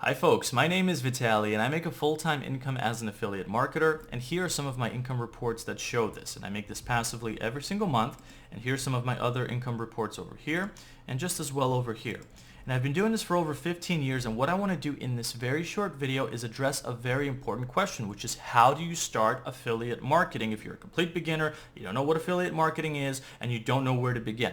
Hi folks, my name is Vitaly and I make a full-time income as an affiliate marketer, and here are some of my income reports that show this. And I make this passively every single month, and here's some of my other income reports over here and just as well over here. And I've been doing this for over 15 years, and what I want to do in this very short video is address a very important question, which is how do you start affiliate marketing if you're a complete beginner, you don't know what affiliate marketing is, and you don't know where to begin.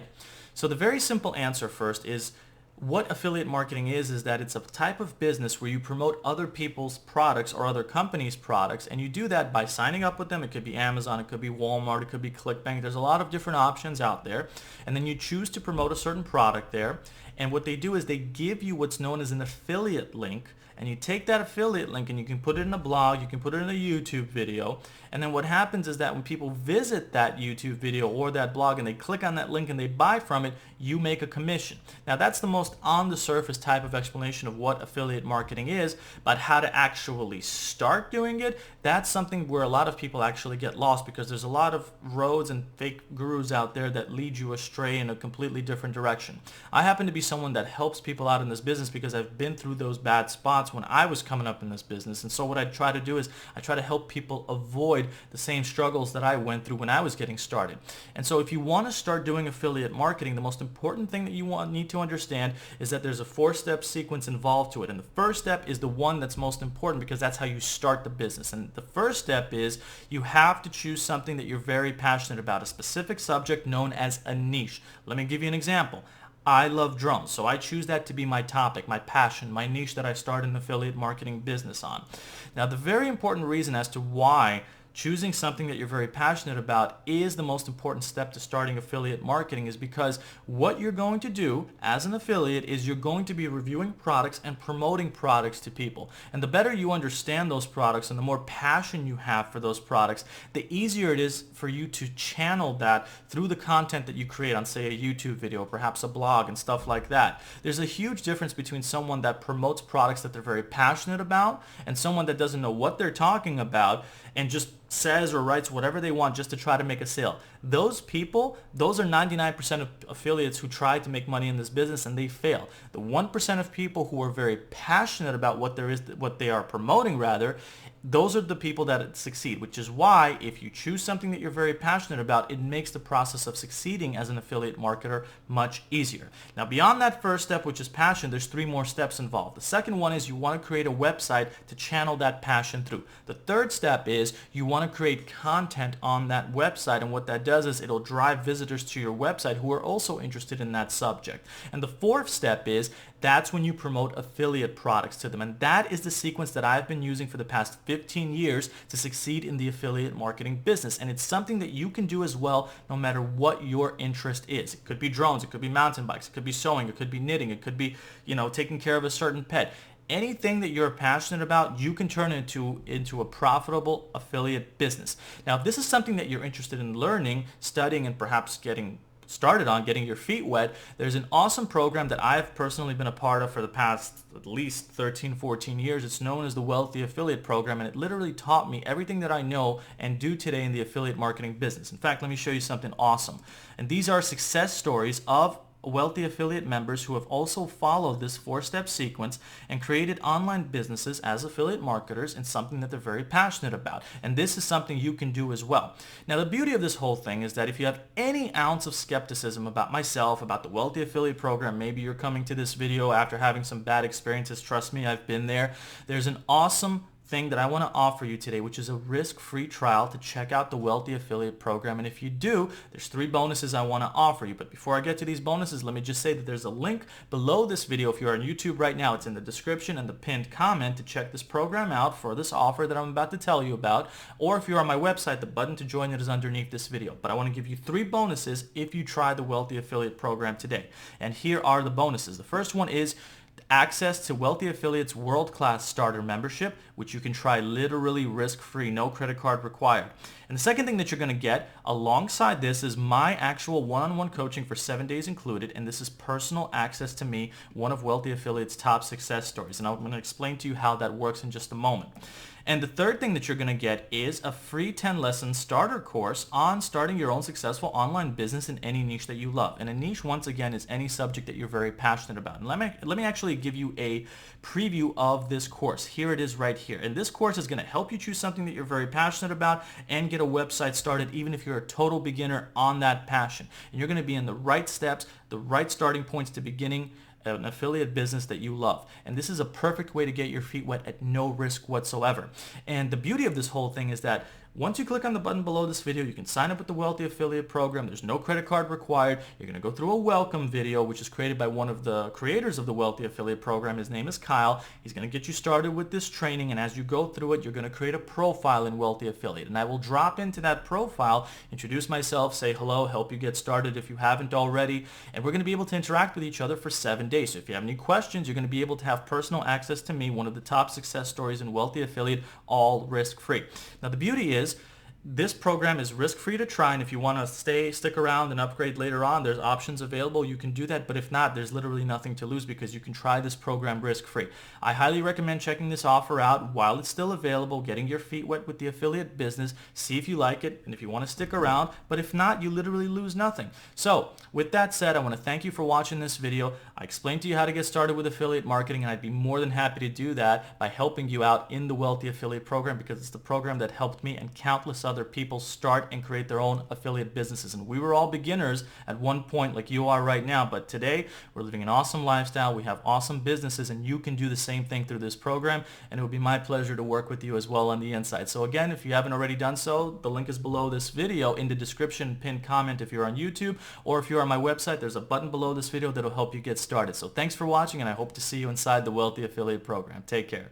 So the very simple answer first is what affiliate marketing is that it's a type of business where you promote other people's products or other companies' products, and you do that by signing up with them. It could be Amazon, it could be Walmart, it could be ClickBank. There's a lot of different options out there, and then you choose to promote a certain product there, and what they do is they give you what's known as an affiliate link, and you take that affiliate link and you can put it in a blog, you can put it in a YouTube video, and then what happens is that when people visit that YouTube video or that blog and they click on that link and they buy from it, you make a commission. Now that's the most on the surface type of explanation of what affiliate marketing is, but how to actually start doing it, that's something where a lot of people actually get lost, because there's a lot of roads and fake gurus out there that lead you astray in a completely different direction. I happen to be someone that helps people out in this business because I've been through those bad spots when I was coming up in this business, and so what I try to do is I try to help people avoid the same struggles that I went through when I was getting started. And so if you want to start doing affiliate marketing, the most important thing that you need to understand is that there's a 4-step sequence involved to it, and the first step is the one that's most important because that's how you start the business. And the first step is you have to choose something that you're very passionate about, a specific subject known as a niche. Let me give you an example. I love drones, so I choose that to be my topic, my passion, my niche that I start an affiliate marketing business on. Now, the very important reason as to why choosing something that you're very passionate about is the most important step to starting affiliate marketing is because what you're going to do as an affiliate is you're going to be reviewing products and promoting products to people. And the better you understand those products and the more passion you have for those products, the easier it is for you to channel that through the content that you create on, say, a YouTube video, perhaps a blog and stuff like that. There's a huge difference between someone that promotes products that they're very passionate about and someone that doesn't know what they're talking about and just says or writes whatever they want just to try to make a sale. Those people, those are 99% of affiliates who try to make money in this business and they fail. The 1% of people who are very passionate about what they are promoting rather, those are the people that succeed, which is why if you choose something that you're very passionate about, it makes the process of succeeding as an affiliate marketer much easier. Now, beyond that first step, which is passion, there's 3 more steps involved. The second one is you want to create a website to channel that passion through. The third step is you want to create content on that website, and what that does is it'll drive visitors to your website who are also interested in that subject. And the fourth step is that's when you promote affiliate products to them, and that is the sequence that I've been using for the past 15 years to succeed in the affiliate marketing business. And it's something that you can do as well no matter what your interest is. It could be drones, it could be mountain bikes, it could be sewing, it could be knitting, it could be, taking care of a certain pet. Anything that you're passionate about, you can turn into a profitable affiliate business. Now, if this is something that you're interested in learning, studying, and perhaps getting started on, getting your feet wet, there's an awesome program that I've personally been a part of for the past at least 13, 14 years. It's known as the Wealthy Affiliate Program, and it literally taught me everything that I know and do today in the affiliate marketing business. In fact, let me show you something awesome. And these are success stories of wealthy affiliate members who have also followed this 4-step sequence and created online businesses as affiliate marketers in something that they're very passionate about. And this is something you can do as well. Now, the beauty of this whole thing is that if you have any ounce of skepticism about myself, about the Wealthy Affiliate Program, maybe you're coming to this video after having some bad experiences, trust me, I've been there. There's an awesome thing that I want to offer you today, which is a risk-free trial to check out the Wealthy Affiliate Program. And if you do, there's 3 bonuses I want to offer you. But before I get to these bonuses, let me just say that there's a link below this video. If you're on YouTube right now, it's in the description and the pinned comment to check this program out for this offer that I'm about to tell you about. Or if you're on my website, the button to join it is underneath this video. But I want to give you 3 bonuses if you try the Wealthy Affiliate Program today. And here are the bonuses. The first one is access to Wealthy Affiliates World-Class Starter Membership, which you can try literally risk-free, no credit card required. And the second thing that you're going to get alongside this is my actual one-on-one coaching for 7 days included, and this is personal access to me, one of Wealthy Affiliates' top success stories. And I'm going to explain to you how that works in just a moment. And the third thing that you're going to get is a free 10-lesson starter course on starting your own successful online business in any niche that you love. And a niche, once again, is any subject that you're very passionate about. And let me actually give you a preview of this course. Here it is right here. And this course is going to help you choose something that you're very passionate about and get a website started, even if you're a total beginner on that passion. And you're going to be in the right steps, the right starting points to beginning an affiliate business that you love. And this is a perfect way to get your feet wet at no risk whatsoever. And the beauty of this whole thing is that once you click on the button below this video, you can sign up with the Wealthy Affiliate Program. There's no credit card required. You're going to go through a welcome video, which is created by one of the creators of the Wealthy Affiliate Program. His name is Kyle. He's going to get you started with this training, and as you go through it, you're going to create a profile in Wealthy Affiliate. And I will drop into that profile, introduce myself, say hello, help you get started if you haven't already, and we're going to be able to interact with each other for 7 days. So if you have any questions, you're going to be able to have personal access to me, one of the top success stories in Wealthy Affiliate, all risk-free. Now the beauty is, this program is risk-free to try, and if you want to stick around and upgrade later on, there's options available. You can do that, but if not, there's literally nothing to lose because you can try this program risk-free. I highly recommend checking this offer out while it's still available, getting your feet wet with the affiliate business, see if you like it, and if you want to stick around, but if not, you literally lose nothing. So, with that said, I want to thank you for watching this video. I explained to you how to get started with affiliate marketing, and I'd be more than happy to do that by helping you out in the Wealthy Affiliate Program because it's the program that helped me and countless other people start and create their own affiliate businesses. And we were all beginners at one point like you are right now, but today we're living an awesome lifestyle. We have awesome businesses, and you can do the same thing through this program, and it would be my pleasure to work with you as well on the inside. So again, if you haven't already done so, the link is below this video in the description, pinned comment if you're on YouTube, or if you're on my website, there's a button below this video that'll help you get started. So thanks for watching, and I hope to see you inside the Wealthy Affiliate Program. Take care.